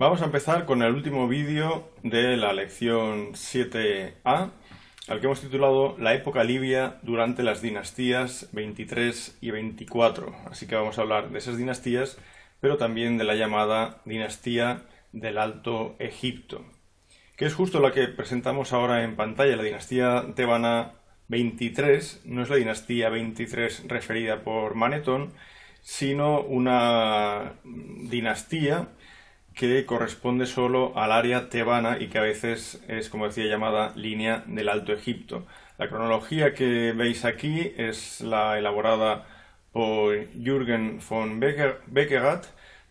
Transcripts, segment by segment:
Vamos a empezar con el último vídeo de la lección 7a, al que hemos titulado La época libia durante las dinastías 23 y 24. Así que vamos a hablar de esas dinastías, pero también de la llamada dinastía del Alto Egipto, que es justo la que presentamos ahora en pantalla. La dinastía tebana 23 no es la dinastía 23 referida por Manetón, sino una dinastía que corresponde solo al área tebana y que a veces es, como decía, llamada línea del Alto Egipto. La cronología que veis aquí es la elaborada por Jürgen von Beckerath,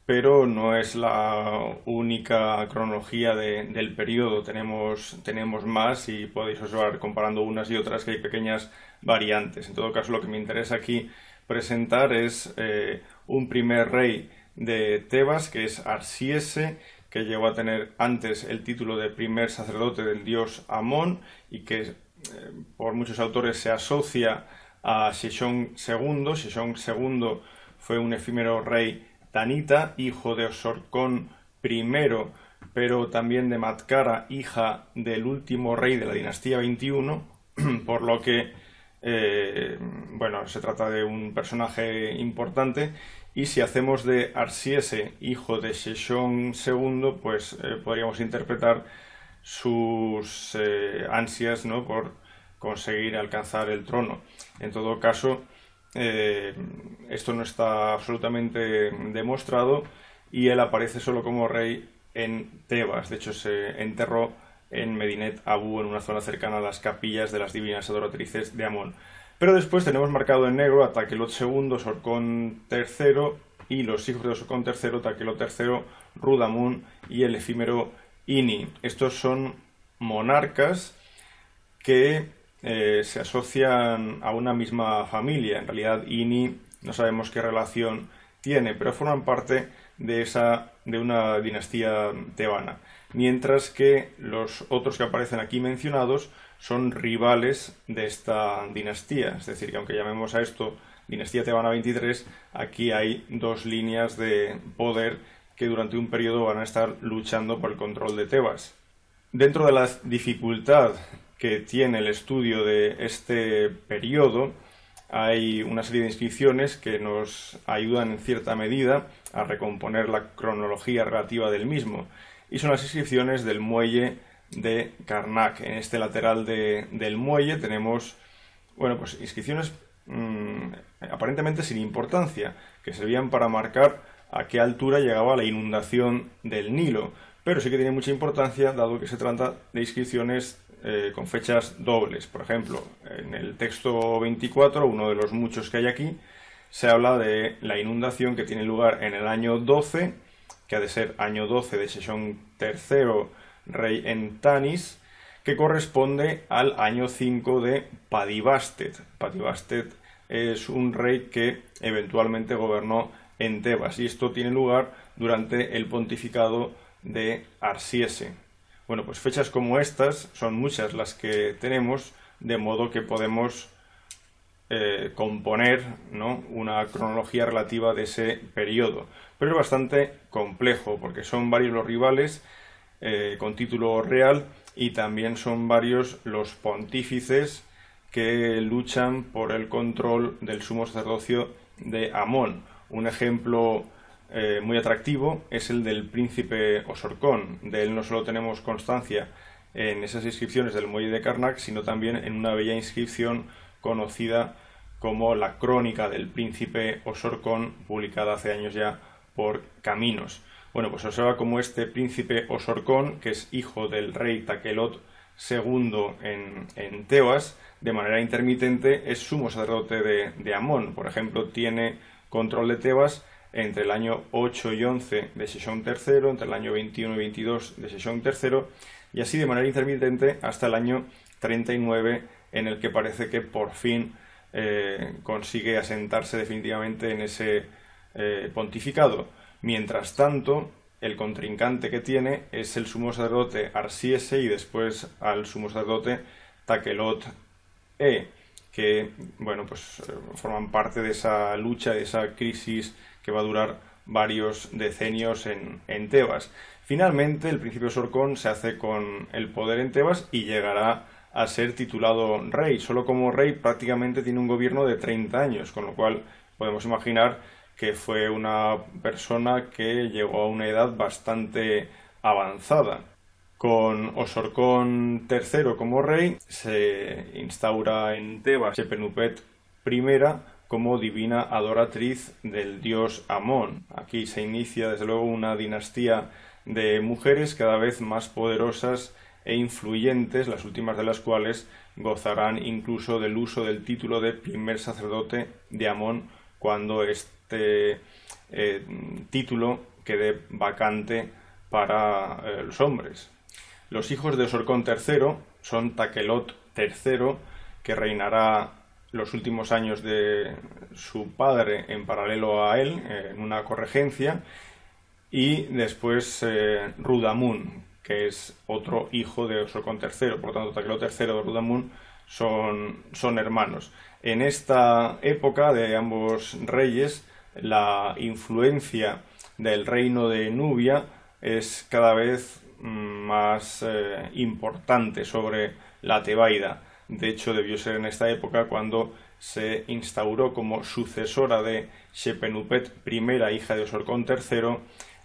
pero no es la única cronología del periodo. Tenemos más y podéis observar comparando unas y otras que hay pequeñas variantes. En todo caso, lo que me interesa aquí presentar es un primer rey de Tebas, que es Arsiese, que llegó a tener antes el título de primer sacerdote del dios Amón y que por muchos autores se asocia a Sheshonq II. Sheshonq II fue un efímero rey tanita, hijo de Osorkón I, pero también de Matkara, hija del último rey de la dinastía 21, por lo que se trata de un personaje importante. Y si hacemos de Arsiese hijo de Sheshonq II, pues podríamos interpretar sus ansias, ¿no?, por conseguir alcanzar el trono. En todo caso, esto no está absolutamente demostrado y él aparece solo como rey en Tebas. De hecho, se enterró en Medinet Abu, en una zona cercana a las capillas de las divinas adoratrices de Amón. Pero después tenemos marcado en negro a Takelot II, Osorkón III y los hijos de Osorkón III, Takelot III, Rudamun y el efímero Ini. Estos son monarcas que se asocian a una misma familia. En realidad Ini no sabemos qué relación tiene, pero forman parte de una dinastía tebana. Mientras que los otros que aparecen aquí mencionados son rivales de esta dinastía. Es decir, que aunque llamemos a esto dinastía tebana 23, aquí hay dos líneas de poder que durante un periodo van a estar luchando por el control de Tebas. Dentro de la dificultad que tiene el estudio de este periodo, hay una serie de inscripciones que nos ayudan en cierta medida a recomponer la cronología relativa del mismo, y son las inscripciones del muelle de Karnak. En este lateral del muelle tenemos inscripciones aparentemente sin importancia, que servían para marcar a qué altura llegaba la inundación del Nilo, pero sí que tiene mucha importancia dado que se trata de inscripciones con fechas dobles. Por ejemplo, en el texto 24, uno de los muchos que hay aquí, se habla de la inundación que tiene lugar en el año 12, que ha de ser año 12 de Sheshonq III, rey en Tanis, que corresponde al año 5 de Padibastet. Padibastet es un rey que eventualmente gobernó en Tebas, y esto tiene lugar durante el pontificado de Arsiese. Bueno, pues fechas como estas son muchas las que tenemos, de modo que podemos componer, ¿no?, una cronología relativa de ese periodo. Pero es bastante complejo porque son varios los rivales con título real y también son varios los pontífices que luchan por el control del sumo sacerdocio de Amón. Un ejemplo muy atractivo es el del príncipe Osorkón. De él no solo tenemos constancia en esas inscripciones del muelle de Karnak, sino también en una bella inscripción conocida como la Crónica del príncipe Osorkón, publicada hace años ya por Caminos. Bueno, pues observa cómo este príncipe Osorkón, que es hijo del rey Takelot II en Tebas, de manera intermitente es sumo sacerdote de Amón. Por ejemplo, tiene control de Tebas entre el año 8 y 11 de Sheshonq III, entre el año 21 y 22 de Sheshonq III, y así de manera intermitente hasta el año 39, en el que parece que por fin consigue asentarse definitivamente en ese pontificado. Mientras tanto, el contrincante que tiene es el sumo sacerdote Arsiese y después al sumo sacerdote Takelot que forman parte de esa lucha, de esa crisis que va a durar varios decenios en Tebas. Finalmente, el príncipe Osorkón se hace con el poder en Tebas y llegará a ser titulado rey. Solo como rey prácticamente tiene un gobierno de 30 años, con lo cual podemos imaginar que fue una persona que llegó a una edad bastante avanzada. Con Osorkón III como rey, se instaura en Tebas Shepenupet I como divina adoratriz del dios Amón. Aquí se inicia desde luego una dinastía de mujeres cada vez más poderosas e influyentes, las últimas de las cuales gozarán incluso del uso del título de primer sacerdote de Amón cuando este título quede vacante para los hombres. Los hijos de Osorkón III son Takelot III, que reinará los últimos años de su padre en paralelo a él, en una corregencia, y después Rudamun, que es otro hijo de Osorkón III. Por lo tanto, Takelot III y Rudamun son hermanos. En esta época de ambos reyes, la influencia del reino de Nubia es cada vez más importante sobre la Tebaida. De hecho, debió ser en esta época cuando se instauró como sucesora de Shepenupet I, hija de Osorkón III,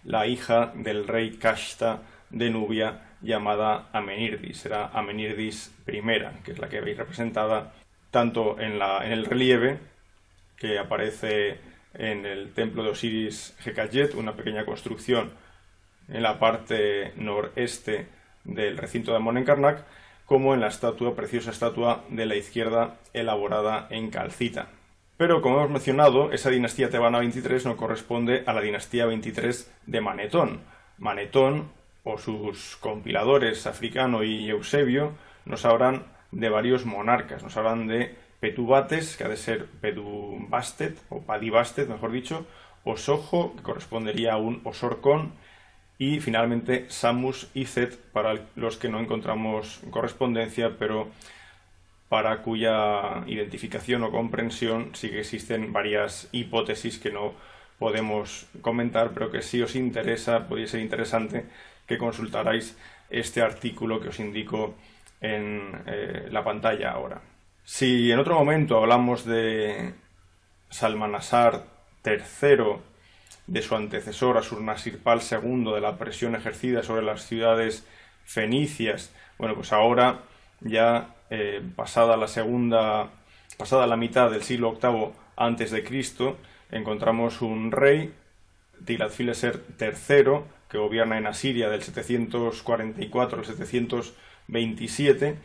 la hija del rey Kashta de Nubia, llamada Amenirdis. Era Amenirdis I, que es la que veis representada tanto en el relieve, que aparece en el templo de Osiris Hekayet, una pequeña construcción en la parte noreste del recinto de Amón en Karnak, como en la preciosa estatua de la izquierda elaborada en calcita. Pero, como hemos mencionado, esa dinastía tebana 23 no corresponde a la dinastía 23 de Manetón. Manetón, o sus compiladores Africano y Eusebio, nos hablan de varios monarcas. Nos hablan de Petubates, que ha de ser Pedubastet, o Padibastet, mejor dicho, Osojo, que correspondería a un Osorkón, y finalmente Samus y Set, para los que no encontramos correspondencia, pero para cuya identificación o comprensión sí que existen varias hipótesis que no podemos comentar, pero que si os interesa, podría ser interesante que consultarais este artículo que os indico en la pantalla ahora. Si en otro momento hablamos de Salmanasar III, de su antecesor Asurnasirpal II, de la presión ejercida sobre las ciudades fenicias, bueno, pues ahora ya pasada la mitad del siglo VIII antes de Cristo, encontramos un rey, Tiglat-Pileser III, que gobierna en Asiria del 744 al 727,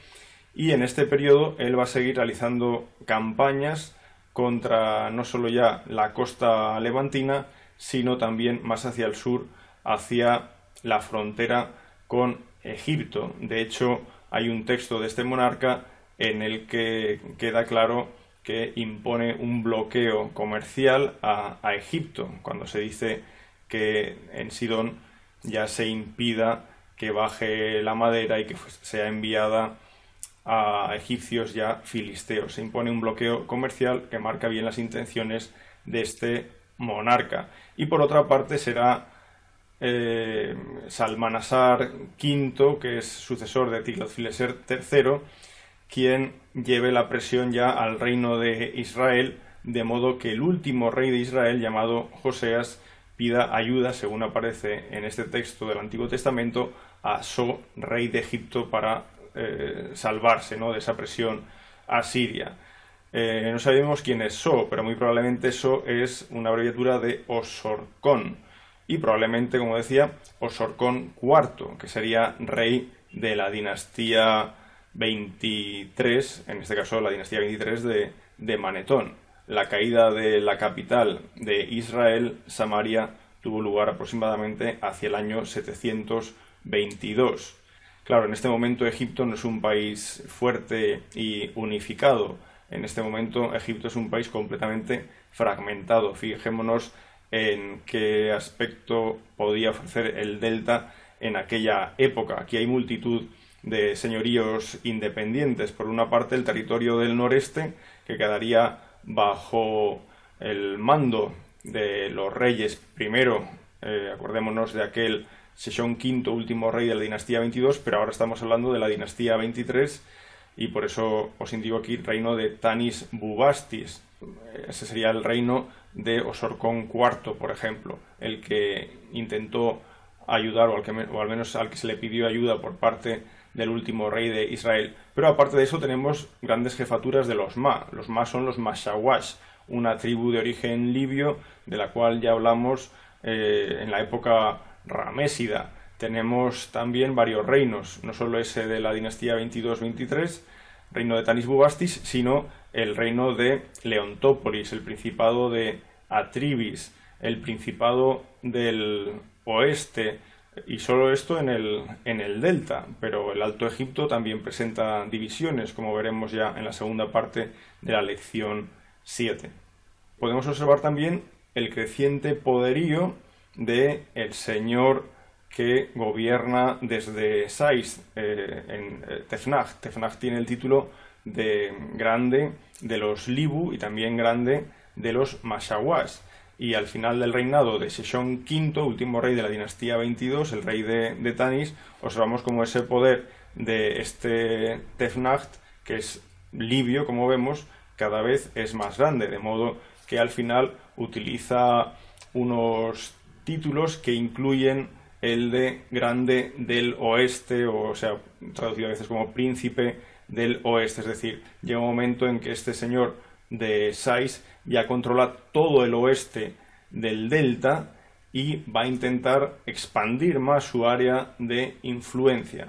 y en este periodo él va a seguir realizando campañas contra no solo ya la costa levantina, sino también más hacia el sur, hacia la frontera con Egipto. De hecho, hay un texto de este monarca en el que queda claro que impone un bloqueo comercial a Egipto, cuando se dice que en Sidón ya se impida que baje la madera y que sea enviada a egipcios ya filisteos. Se impone un bloqueo comercial que marca bien las intenciones de este monarca. Y por otra parte será Salmanasar V, que es sucesor de Tiglat-Pileser III, quien lleve la presión ya al reino de Israel, de modo que el último rey de Israel, llamado Joseas, pida ayuda, según aparece en este texto del Antiguo Testamento, a So, rey de Egipto, para salvarse, ¿no?, de esa presión asiria. No sabemos quién es So, pero muy probablemente So es una abreviatura de Osorkón, y probablemente, como decía, Osorkón IV, que sería rey de la dinastía 23, en este caso la dinastía 23 de Manetón. La caída de la capital de Israel, Samaria, tuvo lugar aproximadamente hacia el año 722. Claro, en este momento Egipto no es un país fuerte y unificado. En este momento Egipto es un país completamente fragmentado. Fijémonos en qué aspecto podía ofrecer el delta en aquella época. Aquí hay multitud de señoríos independientes. Por una parte, el territorio del noreste, que quedaría bajo el mando de los reyes. Primero, acordémonos de aquel Sejong V, último rey de la dinastía 22, pero ahora estamos hablando de la dinastía 23 y por eso os indico aquí reino de Tanis Bubastis. Ese sería el reino de Osorkon IV, por ejemplo, el que intentó ayudar o al menos al que se le pidió ayuda por parte del último rey de Israel. Pero aparte de eso tenemos grandes jefaturas de los Ma. Los Ma son los Mashawash, una tribu de origen libio de la cual ya hablamos en la época ramésida. Tenemos también varios reinos, no solo ese de la dinastía 22-23, reino de Tanis Bubastis, sino el reino de Leontópolis, el principado de Atribis, el principado del oeste, y solo esto en el delta, pero el Alto Egipto también presenta divisiones, como veremos ya en la segunda parte de la lección 7. Podemos observar también el creciente poderío del señor que gobierna desde Sais, en Tefnach. Tefnach tiene el título de grande de los Libu y también grande de los Mashawash. Y al final del reinado de Sejong V, último rey de la dinastía 22, el rey de Tanis, observamos como ese poder de este Tefnach, que es libio, como vemos, cada vez es más grande, de modo que al final utiliza unos títulos que incluyen el de grande del oeste, o sea, traducido a veces como príncipe del oeste, es decir, llega un momento en que este señor de Sais ya controla todo el oeste del delta y va a intentar expandir más su área de influencia.